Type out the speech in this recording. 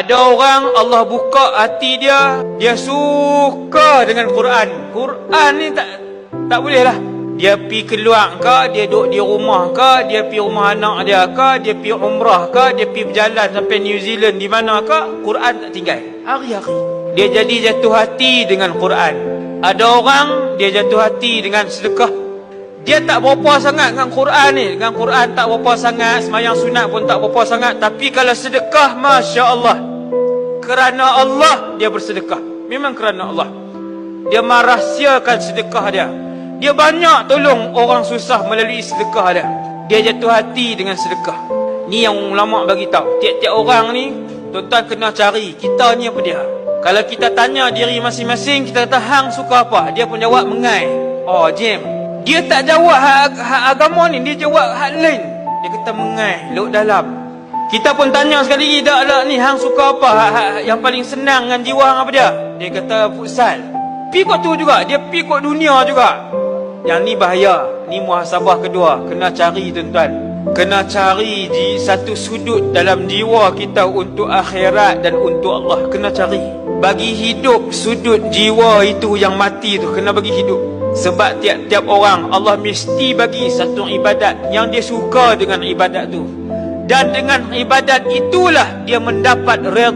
Ada orang Allah buka hati dia, dia suka dengan Quran. Quran ni tak boleh lah. Dia pi keluar ke, dia duduk di rumah ke, dia pi rumah anak dia ke, dia pi umrah ke, dia pi berjalan sampai New Zealand di mana ke, Quran tak tinggal. Hari-hari dia jadi jatuh hati dengan Quran. Ada orang dia jatuh hati dengan sedekah. Dia tak berapa sangat dengan Quran ni. Dengan Quran tak berapa sangat, sembahyang sunat pun tak berapa sangat. Tapi kalau sedekah, Masya Allah, kerana Allah dia bersedekah. Memang kerana Allah. Dia merahsiakan sedekah dia. Dia banyak tolong orang susah melalui sedekah dia. Dia jatuh hati dengan sedekah. Ni yang ulama bagi tahu. Tiap-tiap orang ni, tuan-tuan kena cari kita ni apa dia. Kalau kita tanya diri masing-masing, kita kata hang suka apa? Dia pun jawab mengai. Oh, Jim. Dia tak jawab hak agama ni, dia jawab hak lain. Dia kata mengai, luk dalam. Kita pun tanya sekali lagi, tak ni hang suka apa? Hak yang paling senang dengan jiwa hang apa dia? Dia kata futsal. Pi kot tu juga, dia pi kot dunia juga. Yang ni bahaya. Ni muhasabah kedua. Kena cari tuan-tuan. Kena cari di satu sudut dalam jiwa kita untuk akhirat dan untuk Allah. Kena cari. Bagi hidup sudut jiwa itu yang mati tu, kena bagi hidup. Sebab tiap-tiap orang Allah mesti bagi satu ibadat yang dia suka dengan ibadat tu. Dan dengan ibadat itulah dia mendapat redha.